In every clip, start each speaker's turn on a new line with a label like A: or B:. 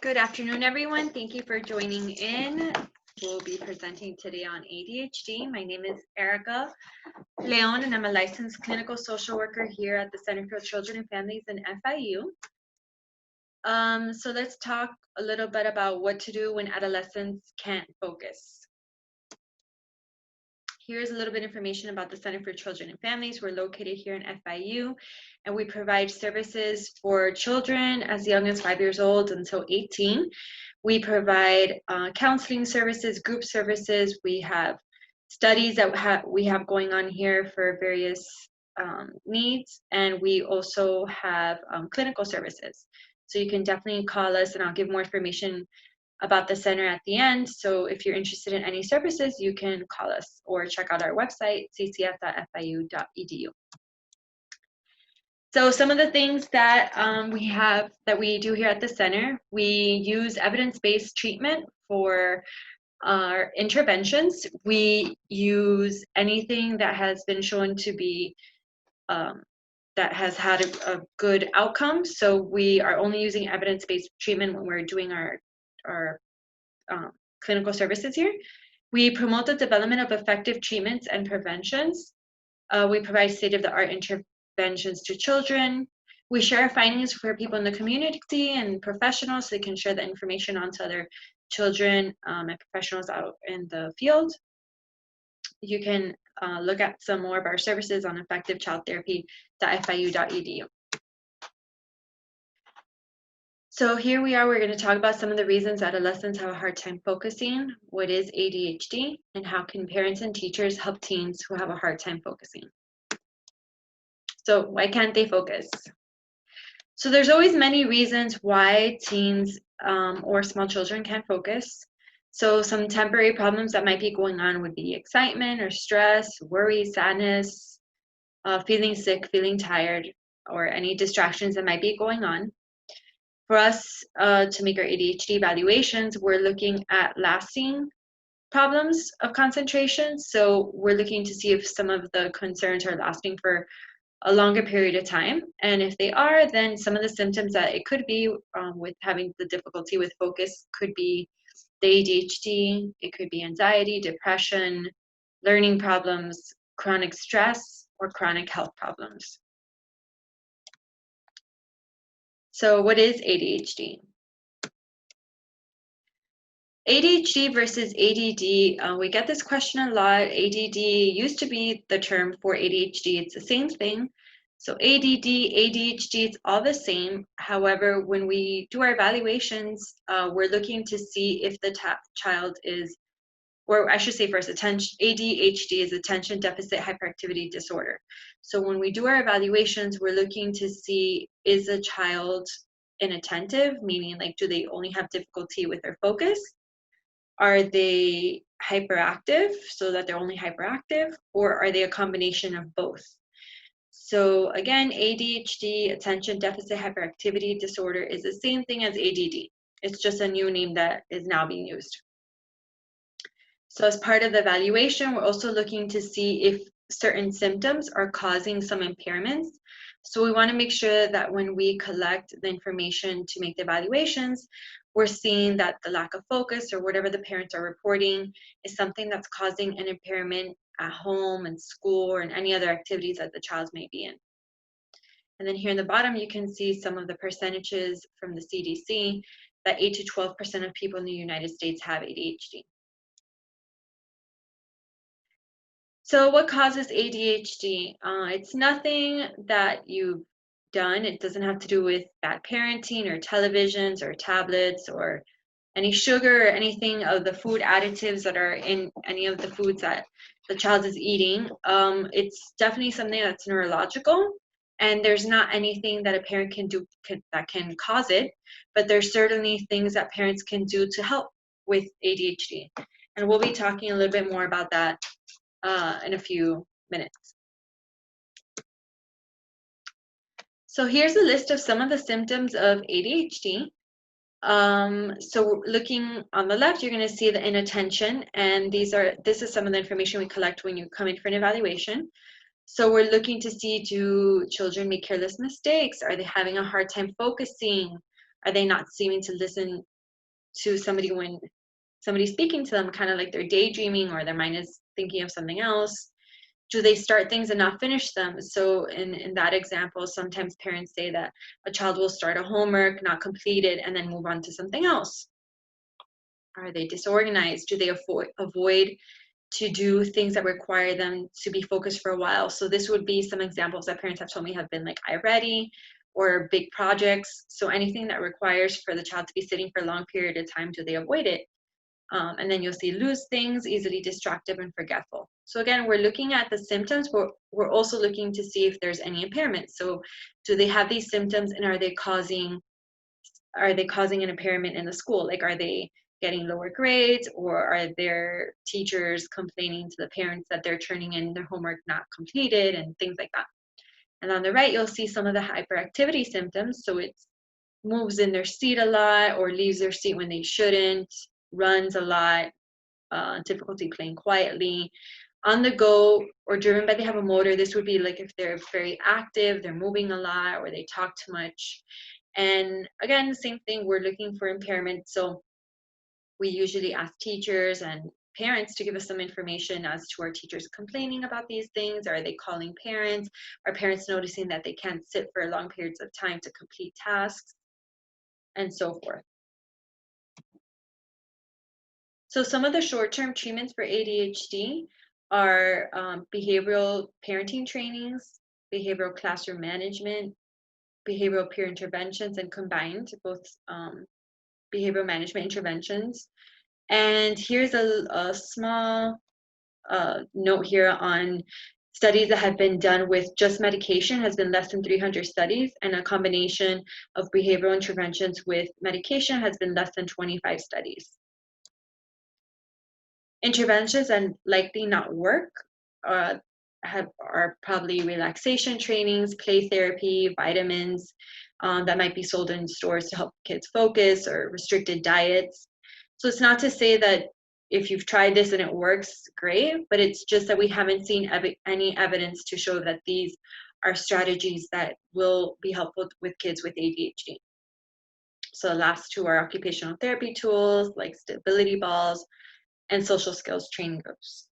A: Good afternoon, everyone. Thank you for joining in. We'll be presenting today on ADHD. My name is Erika Leon, and I'm a licensed clinical social worker here at the Center for Children and Families in FIU. So let's talk a little bit about what to do when adolescents can't focus. Here's a little bit of information about the Center for Children and Families. We're located here in FIU, and we provide services for children as young as 5 years old until 18. We provide counseling services, group services. We have studies that we have going on here for various needs, and we also have clinical services. So you can definitely call us, and I'll give more information about the center at the end. So if you're interested in any services, you can call us or check out our website, ccs.fiu.edu. So some of the things that we do here at the center, we use evidence-based treatment for our interventions. We use anything that has been shown to be that has had a good outcome. So we are only using evidence-based treatment when we're doing our clinical services here. We promote the development of effective treatments and preventions. We provide state-of-the-art interventions to children. We share our findings for people in the community and professionals so they can share the information on to other children and professionals out in the field. You can look at some more of our services on effectivechildtherapy.fiu.edu. So here we are, we're going to talk about some of the reasons adolescents have a hard time focusing, what is ADHD, and how can parents and teachers help teens who have a hard time focusing. So why can't they focus? So there's always many reasons why teens or small children can't focus. So some temporary problems that might be going on would be excitement or stress, worry, sadness, feeling sick, feeling tired, or any distractions that might be going on. For us to make our ADHD evaluations, we're looking at lasting problems of concentration. So we're looking to see if some of the concerns are lasting for a longer period of time. And if they are, then some of the symptoms that it could be with having the difficulty with focus could be the ADHD, it could be anxiety, depression, learning problems, chronic stress, or chronic health problems. So what is ADHD? ADHD versus ADD, we get this question a lot. ADD used to be the term for ADHD. It's the same thing. So ADD, ADHD, it's all the same. However, when we do our evaluations, we're looking to see if the child is, or I should say first, ADHD is attention deficit hyperactivity disorder. So when we do our evaluations, we're looking to see, is a child inattentive, meaning like, do they only have difficulty with their focus? Are they hyperactive, so that they're only hyperactive, or are they a combination of both? So again, ADHD, attention deficit hyperactivity disorder, is the same thing as ADD. It's just a new name that is now being used. So as part of the evaluation, we're also looking to see if certain symptoms are causing some impairments. So we want to make sure that when we collect the information to make the evaluations, we're seeing that the lack of focus or whatever the parents are reporting is something that's causing an impairment at home and school or in any other activities that the child may be in. And then here in the bottom, you can see some of the percentages from the CDC that 8 to 12% of people in the United States have ADHD. So what causes ADHD? It's nothing that you've done. It doesn't have to do with bad parenting or televisions or tablets or any sugar or anything of the food additives that are in any of the foods that the child is eating. It's definitely something that's neurological, and there's not anything that a parent can do that can cause it, but there's certainly things that parents can do to help with ADHD. And we'll be talking a little bit more about that in a few minutes. So here's a list of some of the symptoms of ADHD. So looking on the left, you're going to see the inattention, and this is some of the information we collect when you come in for an evaluation. So we're looking to see, do children make careless mistakes? Are they having a hard time focusing? Are they not seeming to listen to somebody when somebody's speaking to them, kind of like they're daydreaming or their mind is thinking of something else? Do they start things and not finish them? So in that example, sometimes parents say that a child will start a homework, not complete it, and then move on to something else. Are they disorganized? Do they avoid to do things that require them to be focused for a while? So this would be some examples that parents have told me have been like iReady or big projects. So anything that requires for the child to be sitting for a long period of time, do they avoid it? And then you'll see lose things, easily distracted and forgetful. So again, we're looking at the symptoms, but we're also looking to see if there's any impairment. So do they have these symptoms, and are they causing an impairment in the school? Like, are they getting lower grades, or are their teachers complaining to the parents that they're turning in their homework not completed and things like that? And on the right, you'll see some of the hyperactivity symptoms. So it moves in their seat a lot or leaves their seat when they shouldn't, runs a lot, difficulty playing quietly, on the go, or driven by the have a motor. This would be like if they're very active, they're moving a lot, or they talk too much. And again, the same thing, we're looking for impairment. So we usually ask teachers and parents to give us some information as to, are teachers complaining about these things? Are they calling parents? Are parents noticing that they can't sit for long periods of time to complete tasks? And so forth. So some of the short-term treatments for ADHD are behavioral parenting trainings, behavioral classroom management, behavioral peer interventions, and combined both behavioral management interventions. And here's a small note here on studies that have been done with just medication. Has been less than 300 studies, and a combination of behavioral interventions with medication has been less than 25 studies. Interventions that likely not work are probably relaxation trainings, play therapy, vitamins that might be sold in stores to help kids focus, or restricted diets. So it's not to say that if you've tried this and it works, great, but it's just that we haven't seen any evidence to show that these are strategies that will be helpful with kids with ADHD. So the last two are occupational therapy tools like stability balls and social skills training groups.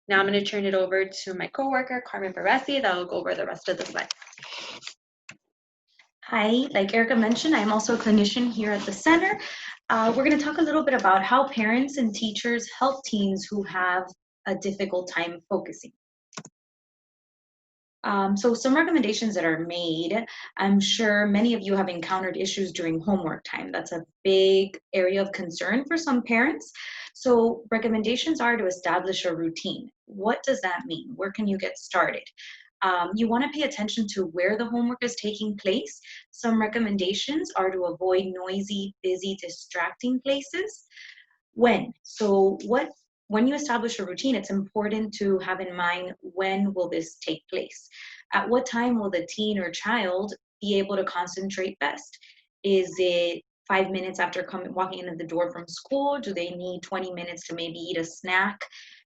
A: Now I'm going to turn it over to my coworker, Carmen Barresi, that will go over the rest of the slides.
B: Hi, like Erika mentioned, I'm also a clinician here at the center. We're going to talk a little bit about how parents and teachers help teens who have a difficult time focusing. So some recommendations that are made, I'm sure many of you have encountered issues during homework time. That's a big area of concern for some parents. So recommendations are to establish a routine. What does that mean? Where can you get started? You want to pay attention to where the homework is taking place. Some recommendations are to avoid noisy, busy, distracting places. When? So when you establish a routine, it's important to have in mind, when will this take place? At what time will the teen or child be able to concentrate best? Is it 5 minutes after walking into the door from school? Do they need 20 minutes to maybe eat a snack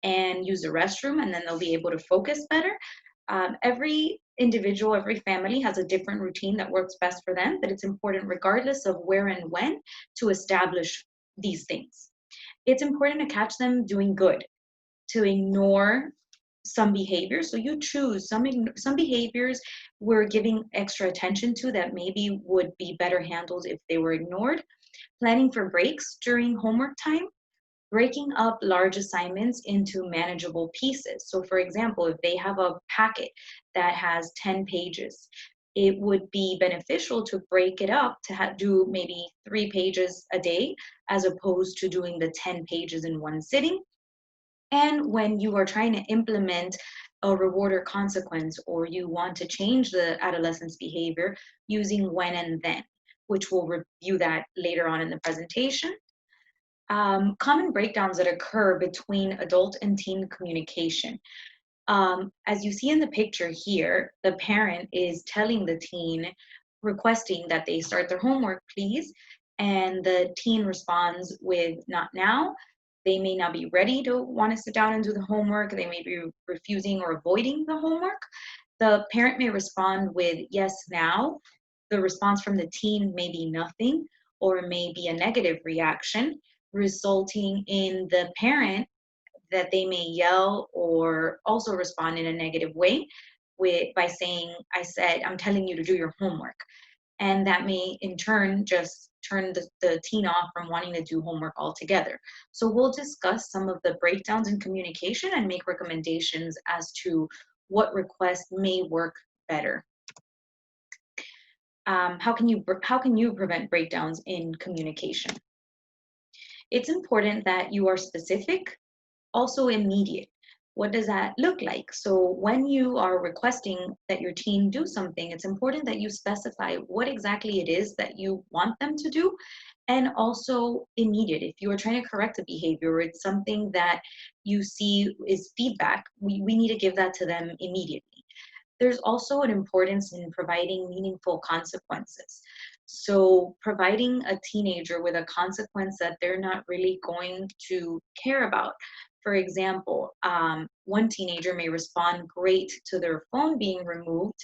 B: and use the restroom, and then they'll be able to focus better? Every individual, every family has a different routine that works best for them, but it's important, regardless of where and when, to establish these things. It's important to catch them doing good, to ignore some behaviors. So you choose some behaviors we're giving extra attention to that maybe would be better handled if they were ignored. Planning for breaks during homework time. Breaking up large assignments into manageable pieces. So for example, if they have a packet that has 10 pages, it would be beneficial to break it up to do maybe 3 pages a day, as opposed to doing the 10 pages in one sitting. And when you are trying to implement a reward or consequence, or you want to change the adolescent's behavior, using when and then, which we'll review that later on in the presentation. Common breakdowns that occur between adult and teen communication. As you see in the picture here, the parent is telling the teen, requesting that they start their homework, please, and the teen responds with not now. They may not be ready to want to sit down and do the homework. They may be refusing or avoiding the homework. The parent may respond with yes now. The response from the teen may be nothing, or may be a negative reaction, resulting in the parent that they may yell or also respond in a negative way by saying, I'm telling you to do your homework. And that may in turn just turn the teen off from wanting to do homework altogether. So we'll discuss some of the breakdowns in communication and make recommendations as to what requests may work better. How can you prevent breakdowns in communication? It's important that you are specific, also immediate. What does that look like? So when you are requesting that your teen do something, it's important that you specify what exactly it is that you want them to do, and also immediate. If you are trying to correct a behavior, or it's something that you see is feedback, we need to give that to them immediately. There's also an importance in providing meaningful consequences. So providing a teenager with a consequence that they're not really going to care about. For example, one teenager may respond great to their phone being removed,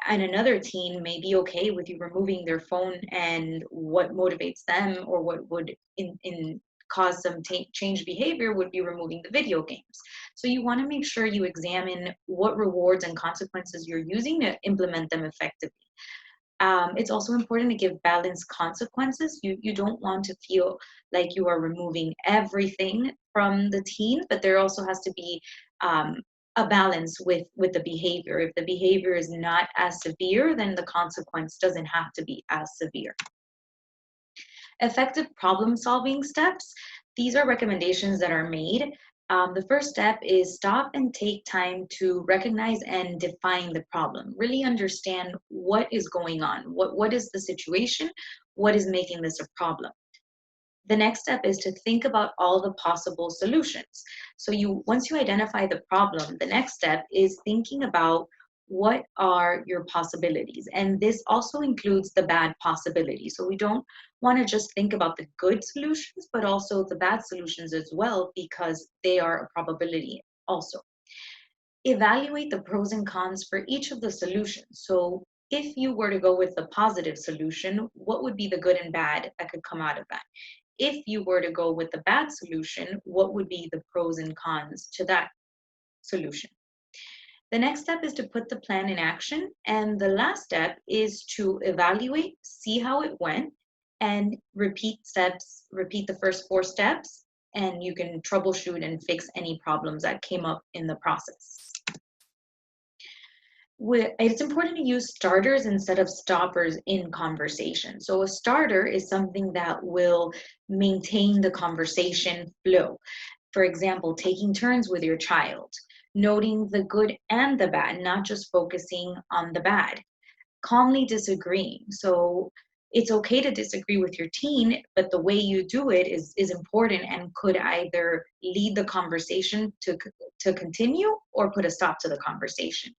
B: and another teen may be okay with you removing their phone, and what motivates them or what would in cause some change behavior would be removing the video games. So you want to make sure you examine what rewards and consequences you're using to implement them effectively. It's also important to give balanced consequences. You don't want to feel like you are removing everything from the teen, but there also has to be a balance with the behavior. If the behavior is not as severe, then the consequence doesn't have to be as severe. Effective problem-solving steps. These are recommendations that are made. The first step is stop and take time to recognize and define the problem. Really understand what is going on. What is the situation? What is making this a problem? The next step is to think about all the possible solutions. So once you identify the problem, the next step is thinking about what are your possibilities. And this also includes the bad possibilities. So we don't want to just think about the good solutions, but also the bad solutions as well, because they are a probability also. Evaluate the pros and cons for each of the solutions. So if you were to go with the positive solution, what would be the good and bad that could come out of that? If you were to go with the bad solution, what would be the pros and cons to that solution? The next step is to put the plan in action. And the last step is to evaluate, see how it went, and repeat the first 4 steps, and you can troubleshoot and fix any problems that came up in the process. It's important to use starters instead of stoppers in conversation. So a starter is something that will maintain the conversation flow. For example, taking turns with your child, noting the good and the bad, not just focusing on the bad. Calmly disagreeing. So it's okay to disagree with your teen, but the way you do it is important and could either lead the conversation to continue or put a stop to the conversation.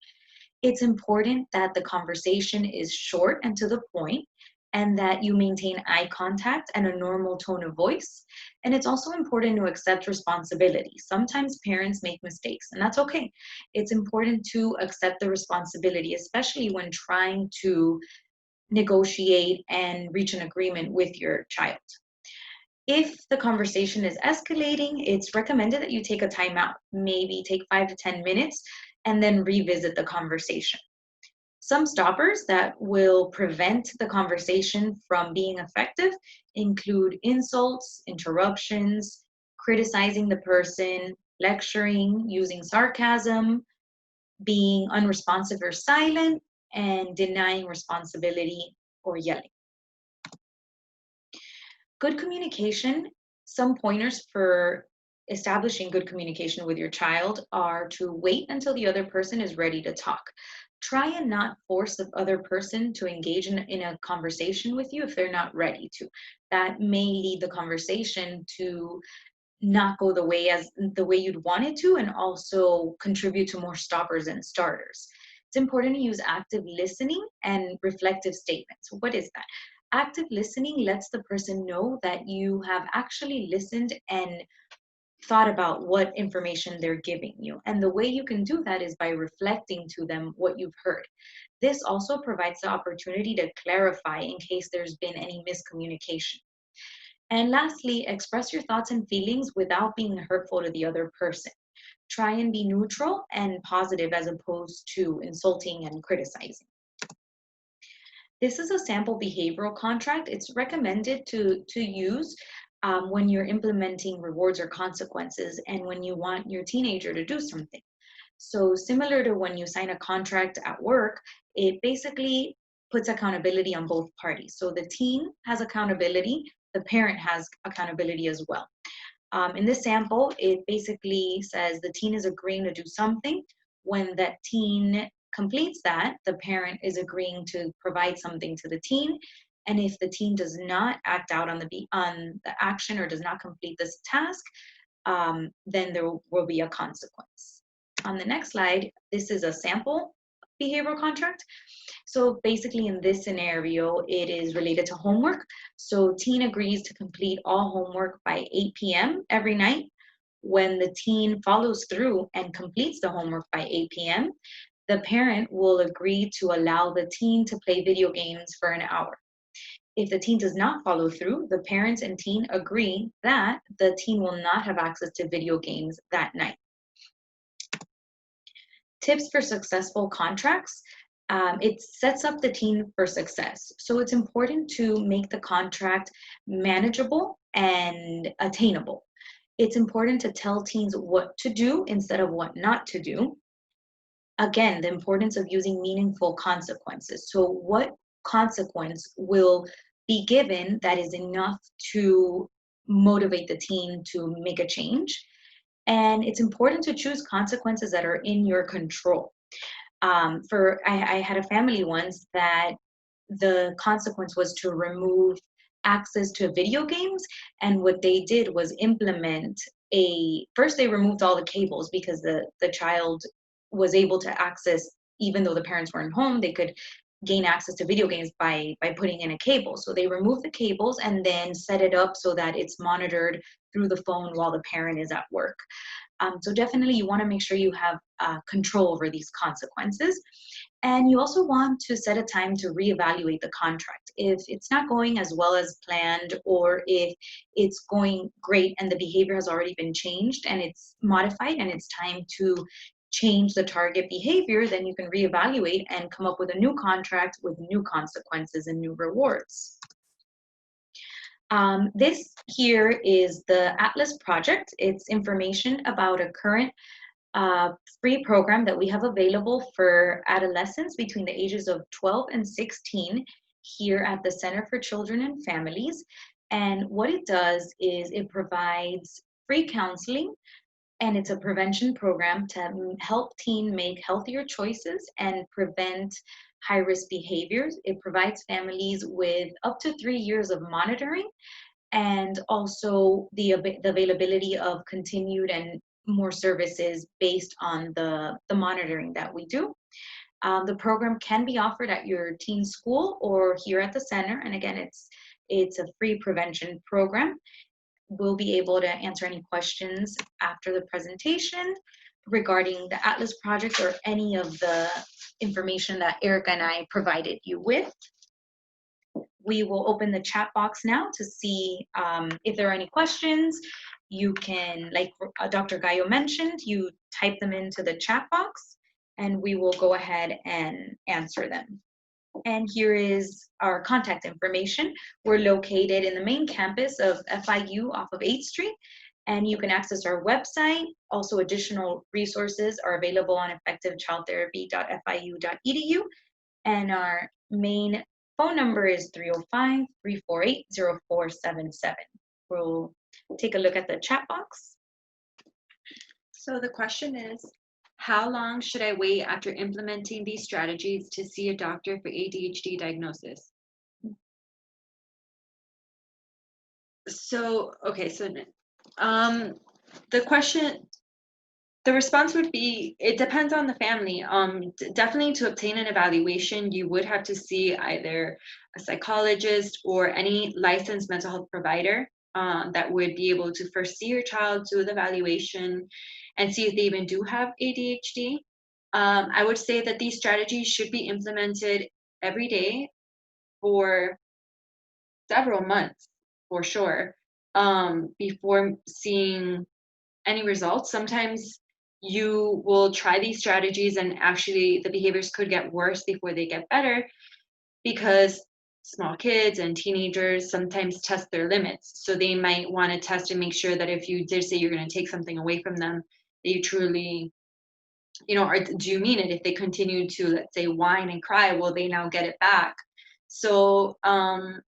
B: It's important that the conversation is short and to the point, and that you maintain eye contact and a normal tone of voice. And it's also important to accept responsibility. Sometimes parents make mistakes, and that's okay. It's important to accept the responsibility, especially when trying to negotiate and reach an agreement with your child. If the conversation is escalating, it's recommended that you take a timeout, maybe take 5 to 10 minutes, and then revisit the conversation. Some stoppers that will prevent the conversation from being effective include insults, interruptions, criticizing the person, lecturing, using sarcasm, being unresponsive or silent, and denying responsibility or yelling. Good communication. Some pointers for establishing good communication with your child are to wait until the other person is ready to talk. Try and not force the other person to engage in a conversation with you if they're not ready to. That may lead the conversation to not go the way you'd want it to, and also contribute to more stoppers and starters. It's important to use active listening and reflective statements. What is that? Active listening lets the person know that you have actually listened and thought about what information they're giving you. And the way you can do that is by reflecting to them what you've heard. This also provides the opportunity to clarify in case there's been any miscommunication. And lastly, express your thoughts and feelings without being hurtful to the other person. Try and be neutral and positive as opposed to insulting and criticizing. This is a sample behavioral contract. It's recommended to use when you're implementing rewards or consequences and when you want your teenager to do something. So similar to when you sign a contract at work, it basically puts accountability on both parties. So the teen has accountability, the parent has accountability as well. In this sample, it basically says the teen is agreeing to do something. When that teen completes that, the parent is agreeing to provide something to the teen. And if the teen does not act out on the action or does not complete this task, then there will be a consequence. On the next slide, this is a sample behavioral contract. So basically in this scenario, it is related to homework. So teen agrees to complete all homework by 8 p.m. every night. When the teen follows through and completes the homework by 8 p.m., the parent will agree to allow the teen to play video games for an hour. If the teen does not follow through, the parents and teen agree that the teen will not have access to video games that night. Tips for successful contracts. It sets up the teen for success. So it's important to make the contract manageable and attainable. It's important to tell teens what to do instead of what not to do. Again, the importance of using meaningful consequences. So what consequence will be given that is enough to motivate the teen to make a change? And it's important to choose consequences that are in your control. I had a family once that the consequence was to remove access to video games, and what they did was implement first they removed all the cables because the child was able to access, even though the parents weren't home, they could gain access to video games by putting in a cable. So they removed the cables and then set it up so that it's monitored through the phone while the parent is at work. So definitely you want to make sure you have control over these consequences. And you also want to set a time to reevaluate the contract. If it's not going as well as planned, or if it's going great and the behavior has already been changed and it's modified and it's time to change the target behavior, then you can reevaluate and come up with a new contract with new consequences and new rewards. This here is the Atlas project. It's information about a current free program that we have available for adolescents between the ages of 12 and 16 here at the Center for Children and Families. And what it does is it provides free counseling, and it's a prevention program to help teens make healthier choices and prevent high-risk behaviors. It provides families with up to 3 years of monitoring, and also the availability of continued and more services based on the monitoring that we do. The program can be offered at your teen school or here at the center. And again, it's a free prevention program. We'll be able to answer any questions after the presentation regarding the Atlas project or any of the information that Erika and I provided you with. We will open the chat box now to see if there are any questions. You can, like Dr. Gallo mentioned, you type them into the chat box and we will go ahead and answer them. And here is our contact information. We're located in the main campus of FIU off of 8th Street, and you can access our website. Also, additional resources are available on effectivechildtherapy.fiu.edu, and our main phone number is 305-348-0477. We'll take a look at the chat box.
A: So the question is, how long should I wait after implementing these strategies to see a doctor for ADHD diagnosis? So, okay, so the response would be, it depends on the family. Definitely to obtain an evaluation, you would have to see either a psychologist or any licensed mental health provider. that would be able to first see your child, do the evaluation, and see if they even do have ADHD. I would say that these strategies should be implemented every day for several months for sure, before seeing any results. Sometimes you will try these strategies and actually the behaviors could get worse before they get better, because small kids and teenagers sometimes test their limits. So they might want to test and make sure that if you did say you're going to take something away from them, that you truly, or do you mean it? If they continue to, let's say, whine and cry, will they now get it back? So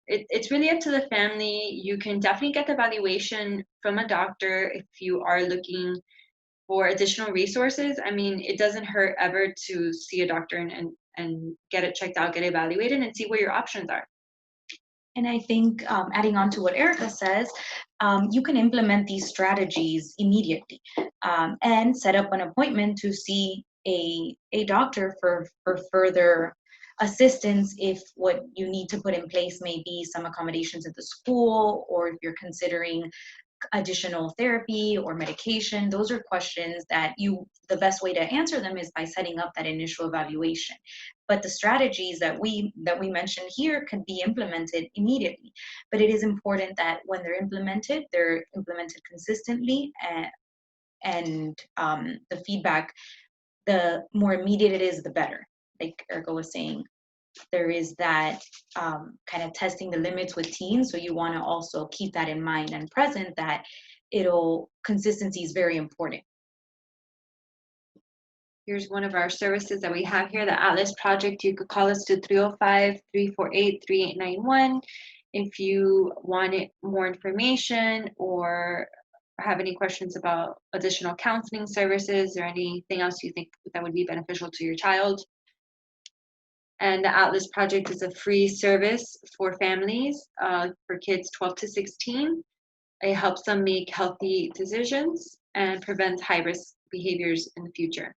A: it's really up to the family. You can definitely get the evaluation from a doctor if you are looking for additional resources. I mean, it doesn't hurt ever to see a doctor and get it checked out, get evaluated, and see what your options are.
B: And I think adding on to what Erika says, you can implement these strategies immediately and set up an appointment to see a doctor for further assistance if what you need to put in place may be some accommodations at the school, or if you're considering additional therapy or medication. Those are questions that the best way to answer them is by setting up that initial evaluation. But the strategies that we mentioned here can be implemented immediately. But it is important that when they're implemented consistently, and the feedback, the more immediate it is, the better. Like Erika was saying, there is that kind of testing the limits with teens. So you want to also keep that in mind and present, that consistency is very important.
A: Here's one of our services that we have here, the Atlas Project. You could call us to 305-348-3891 if you wanted more information or have any questions about additional counseling services or anything else you think that would be beneficial to your child. And the Atlas Project is a free service for families, for kids 12 to 16. It helps them make healthy decisions and prevents high-risk behaviors in the future.